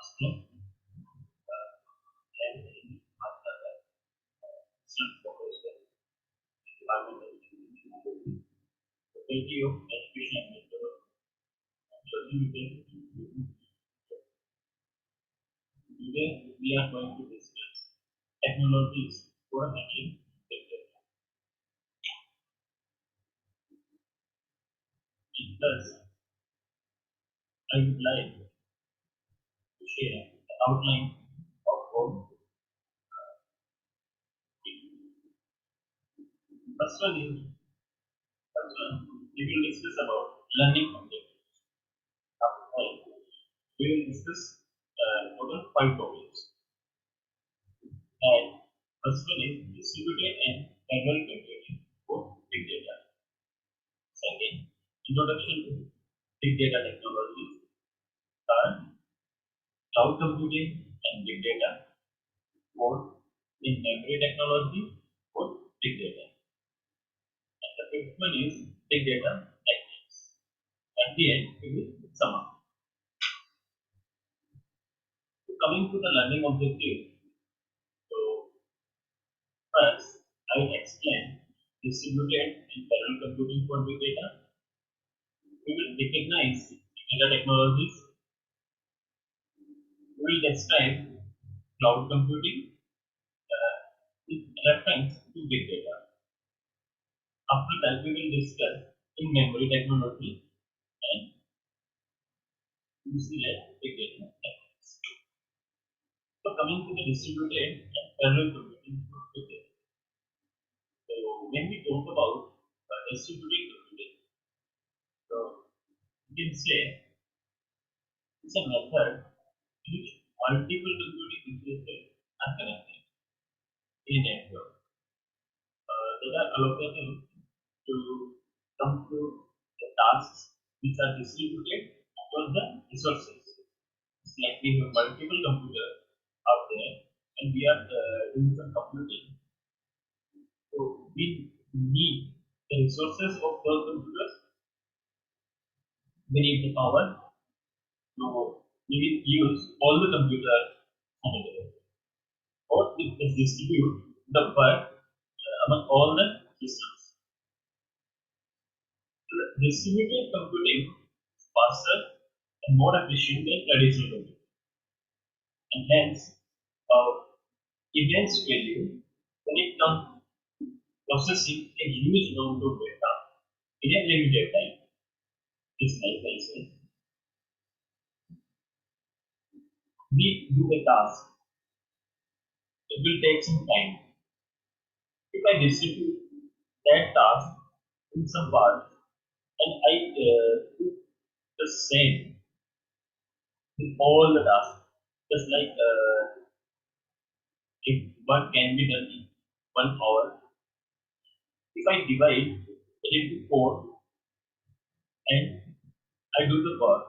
Master and in Master self-focused environmental faculty of education and mental today we are going to discuss technologies for handling big data. Thus, I would like to share the outline of what first one is first one we will discuss about learning objectives. After all, we will discuss total 5 topics. And first one is distributed and parallel computing for big data. Second, introduction to big data technologies. Third, cloud computing and big data. Fourth, in memory technology for big data. And the fifth one is big data techniques. At the end, we will sum up. So coming to the learning objective, so first I will explain distributed and parallel computing for big data. We will recognize data technologies. We will describe cloud computing with reference to big data. After that, we will discuss in memory technology and UCL big data techniques. So coming to the distributed and parallel computing for big data. So when we talk about distributed computing, so you can say it's a method in which multiple computing resources are connected in a network that are allocated to come to the tasks which are distributed across the resources. It's like we have multiple computers out there and we are doing some computing. So we need the resources of those computers. We need the power. So we will use all the computers available. Or we can distribute the work among all the systems. Distributed computing is faster and more efficient than traditional computing, and hence immense value when it comes to processing a huge amount of data in a limited time. It's like I said, we do a task, it will take some time. If I distribute that task in some parts and I do the same in all the tasks, just like if work can be done in 1 hour, if I divide it into 4 and I do the work,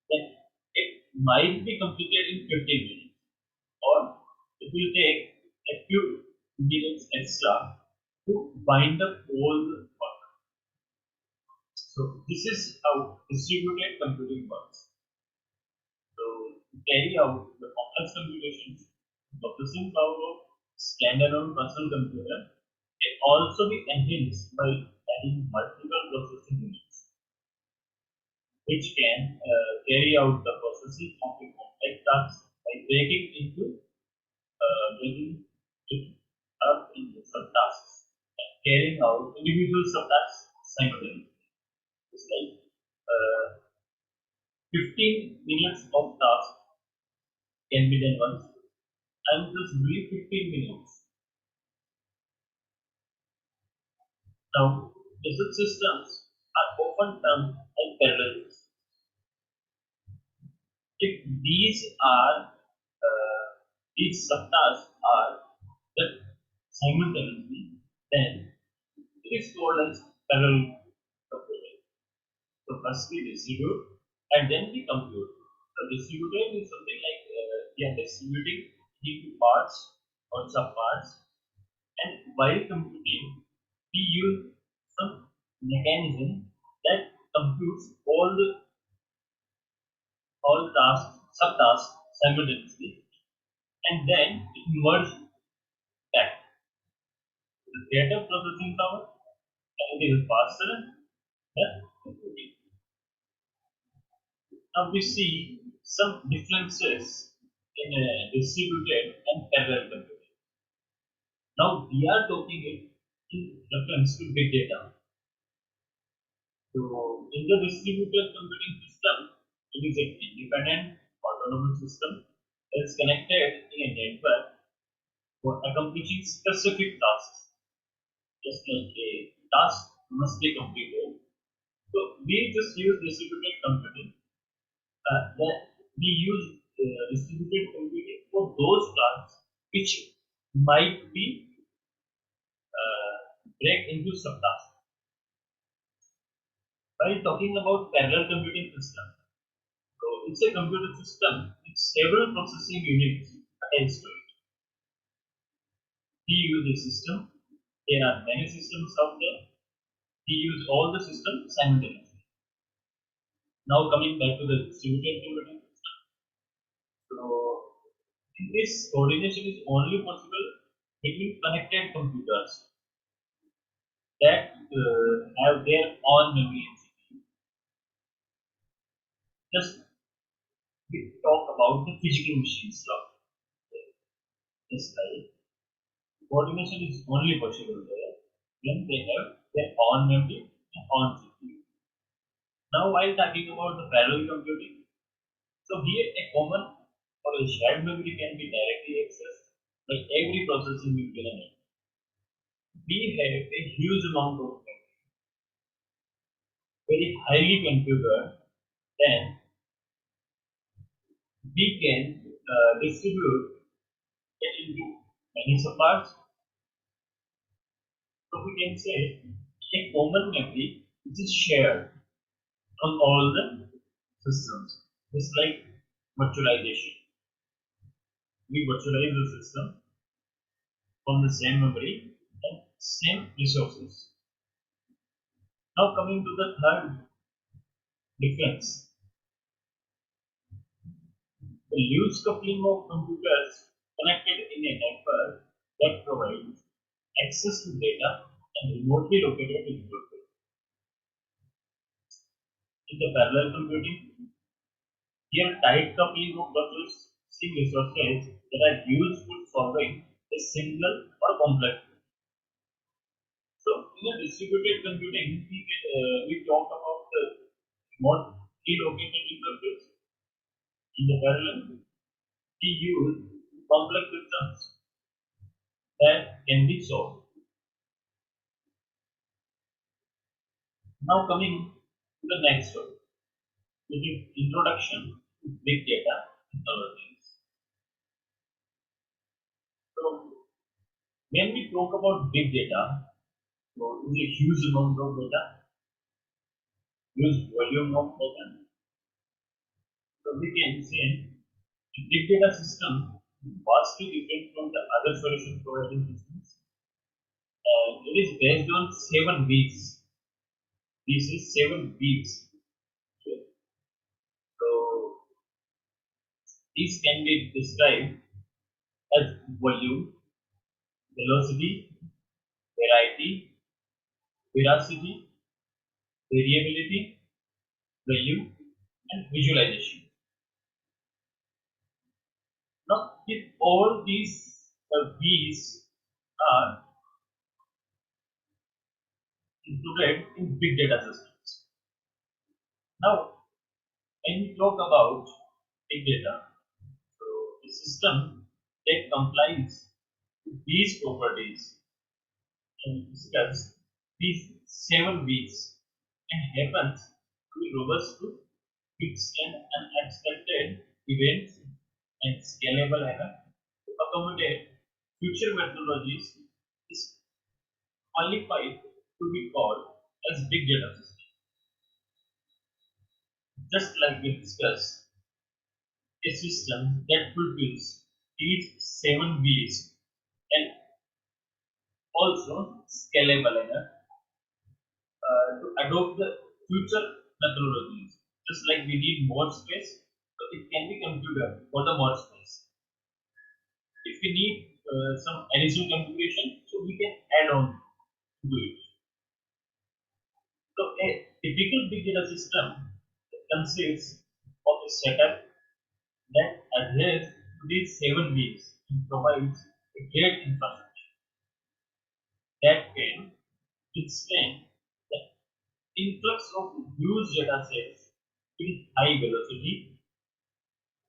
then it might be completed in 15 minutes, or it will take a few minutes extra to wind up all the work. So this is how distributed computing works. So to carry out the complex computations, processing power of standalone personal computer can also be enhanced by adding multiple processing units, which can carry out the processing of a complex task by breaking it up into subtasks and carrying out individual subtasks simultaneously. It's like 15 minutes of task can be done once. I'm just doing 15 minutes. Now, the subsystems are often termed as parallel systems. If these subtasks are done simultaneously, then it is called as parallel computing. So first we distribute and then we compute. So distributing is something like we are distributing into parts or subparts, and while computing we use some mechanism that computes all tasks subtasks simultaneously, and then it merges back. The data processing power and it is faster than computing. Now we see some differences in distributed and parallel computing. Now we are talking it in reference to big data. So in the distributed computing system, it is an independent autonomous system that is connected in a network for accomplishing specific tasks. Just like a task must be completed. So we just use distributed computing. That we use distributed computing for those tasks which might be break into subtasks. While talking about parallel computing system, so it's a computer system with several processing units attached to it. We use a system. There are many systems out there. We use all the systems simultaneously. Now coming back to the distributed computing system. So this coordination is only possible between connected computers that have their own memory and CPU. Just we talk about the physical machines now. Just like coordination is only possible there when they have their own memory and own CPU. Now, while talking about the parallel computing, so here a common or a shared memory can be directly accessed by every processing unit in a network. We have a huge amount of memory, very highly configured, then we can distribute it into many subparts. So we can say a common memory which is shared on all the systems. It's like virtualization. We virtualize the system from the same memory and same resources. Now coming to the third difference, the loose coupling of computers connected in a network that provides access to data and remotely located resources. In the parallel computing, here tight coupling of processing resources that are used for solving a single or complex problem. So in a distributed computing, we talk about the remotely located resources. In the parallel, we use complex systems that can be solved. Now coming to the next one, which is introduction to big data technologies. So when we talk about big data, so it's a huge amount of data, huge volume of data. So we can say a big data system is vastly different from the other solution providing systems. It is based on 7 weeks. This is 7 weeks. Okay. So these can be described as volume, velocity, variety, veracity, variability, value, and visualization. Now, if all these V's are included in big data systems. Now, when we talk about big data, so a system that complies with these properties and discuss these 7 V's and happens to be robust to fixed and unexpected events and scalable enough to accommodate future methodologies is qualified to be called as big data system. Just like we discussed, a system that fulfills these 7 V's and also scalable enough to adopt the future methodologies. Just like we need more space, so it can be configured for the more space. If we need some additional configuration, so we can add on to it. So a typical big data system consists of a setup that adheres to these 7 V's and provides a great infrastructure that can withstand the influx of huge data sets in high velocity,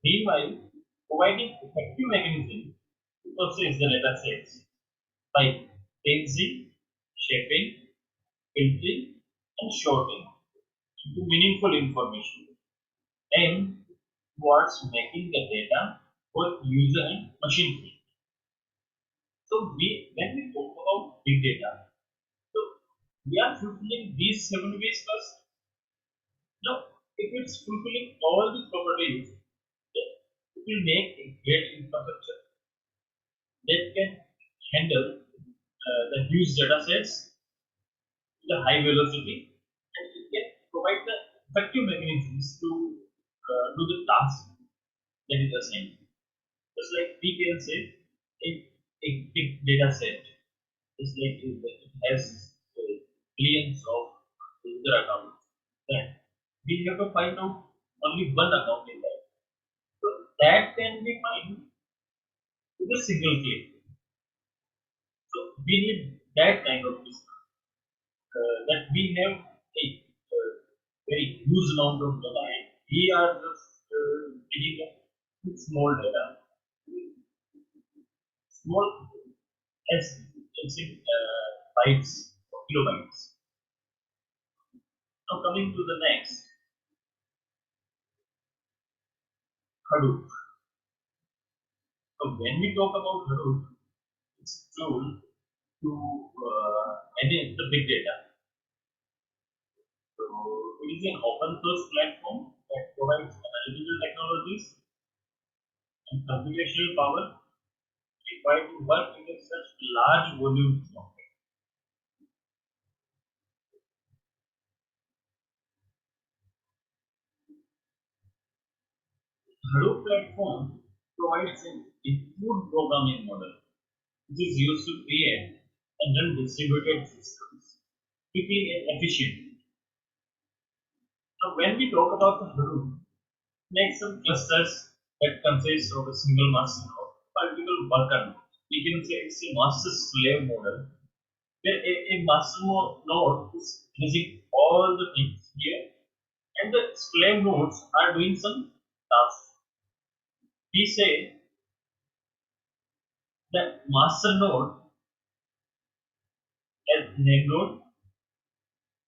meanwhile providing effective mechanisms to process the data sets by cleansing, shaping, filtering, and sorting into meaningful information aimed towards making the data both user and machine free. So when we talk about big data, so we are fulfilling these 7 ways first. Now, if it's fulfilling all these properties, then it will make a great infrastructure that can handle the huge data sets, the high velocity, and it can provide the effective mechanisms to do the task that is assigned. Just like we can say a big data set is like it has billions of user accounts. Then we have to find out only one account in that. So that can be found with a single click. So we need that kind of system that we have a very huge amount of data and we are just getting a small data, small as it's in bytes or kilobytes. Now coming to the next, Hadoop. So when we talk about Hadoop, it's a tool to manage the big data. So it is an open source platform that provides analytical technologies and computational power required to work with such large volumes of data. Hadoop platform provides an improved programming model which is used to create and run distributed systems quickly and efficiently. Now, when we talk about the Hadoop, make some clusters that consist of a single master node, multiple worker nodes. We can say it's a master slave model where a master node is managing all the things here and the slave nodes are doing some tasks. We say that master node as name node,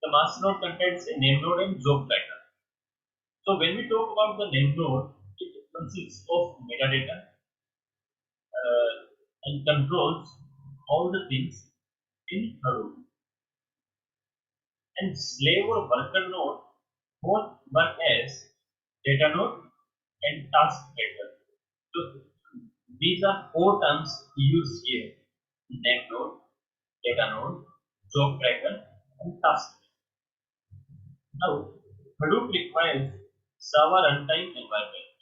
the master node contains a name node and job tracker. So when we talk about the name node, it consists of metadata and controls all the things in Hadoop. And slave or worker node both work as data node and task tracker. So these are 4 terms used here: name node, data node, job tracker, and task tracker. Now, Hadoop requires server runtime environment,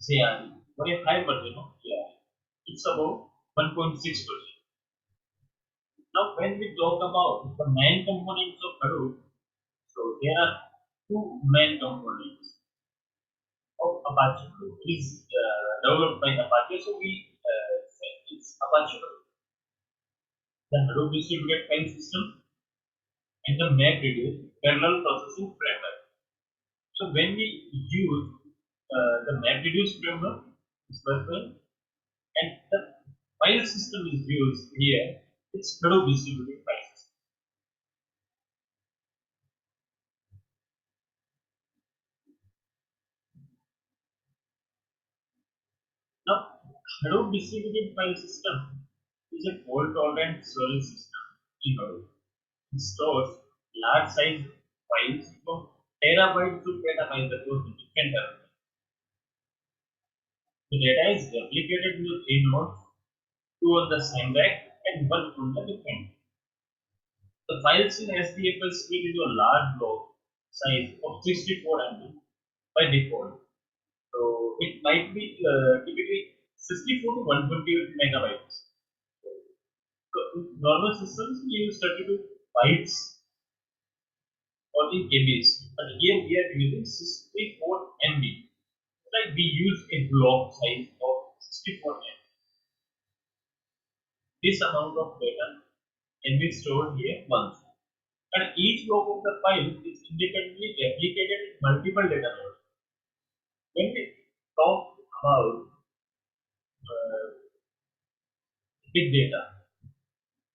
CRE, for a high version of CRE. It's about 1.6%. Now, when we talk about the main components of Hadoop, so there are 2 main components of Apache Hadoop. It is developed by Apache, so we say it's Apache Hadoop. The Hadoop distributed file system and the MapReduce parallel processing framework. So when we use the MapReduce framework, it's well, and the file system is used here, it's Hadoop distributed file system. Now, Hadoop distributed file system is a fault-tolerant storage system in Hadoop. It stores large-size files from terabytes to petabytes across different terminals. The data is replicated into 3 nodes, 2 on the same rack and 1 on the different. The files in SDF is split into a large block size of 64 MB by default. So it might be typically 64 to 128 megabytes. So in normal systems we use 32 bytes or in KBs, but here we are using 64 MB. Like we use a block size of 64 MB. This amount of data can be stored here once, and each block of the file is independently replicated in multiple data nodes. When we talk about uh, big data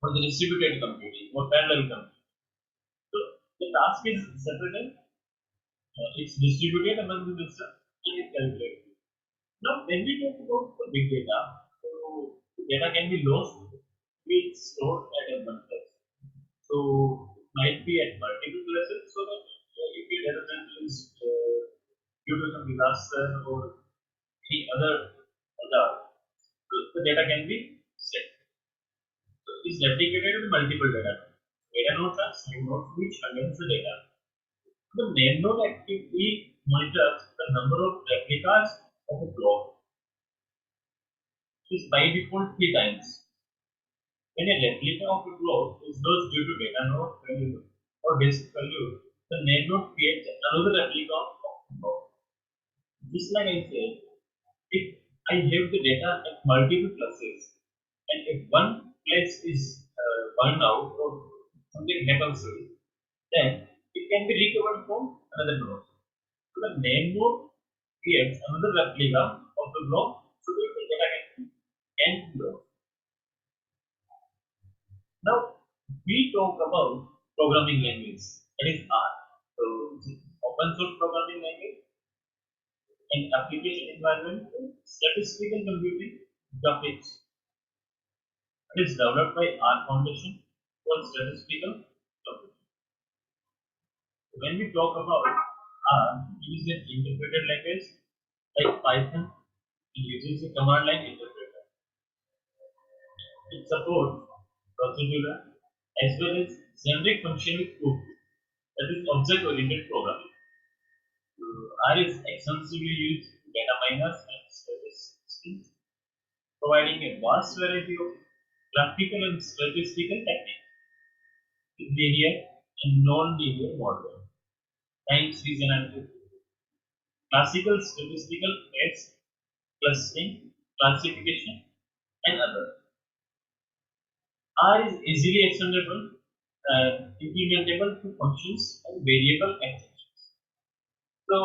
or the distributed computing or parallel computing, so the task is separated, it's distributed among the system and it's calculated. Now, when we talk about the big data, so data can be lost, be stored at a one place. So it might be at multiple places. So that if the data center is due to some disaster or any other hazard, so the data can be set. So it is replicated in multiple data nodes. Data nodes are same nodes which contains the data. The name node actively monitors the number of replicas of a block. It is by default 3 times. When a replica of a block is lost due to data node failure or disk failure, the name node creates another replica of the block. Just like I said, if I have the data at multiple places, and if one place is burned out or something happens to it, then it can be recovered from another node. So the name node creates another replica of the block so that the data can be lost. Now we talk about programming language, that is R. So open source programming language and application environment, statistical computing, graphics. It is developed by R Foundation for statistical computing. When we talk about R, it is an interpreted language like Python. It uses a command line interpreter. It supports procedural as well as generic functional code, that is object-oriented programming. R is extensively used in data miners and statistics, providing a vast variety of graphical and statistical techniques with linear and non-linear modeling, time series analysis, classical statistical tests, clustering, classification, and others. R is easily extendable and implementable to functions and variable extensions. So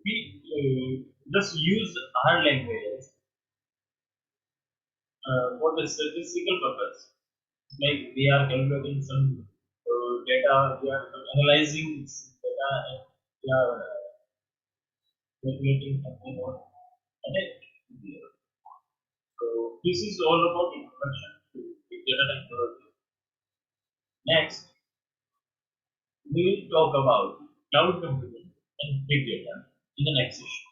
we just use R language for the statistical purpose. Like we are calculating some data, we are analyzing this data, and we are calculating something on. And then, so this is all about introduction to big data technology. Next, we will talk about cloud computing and big data in the next session.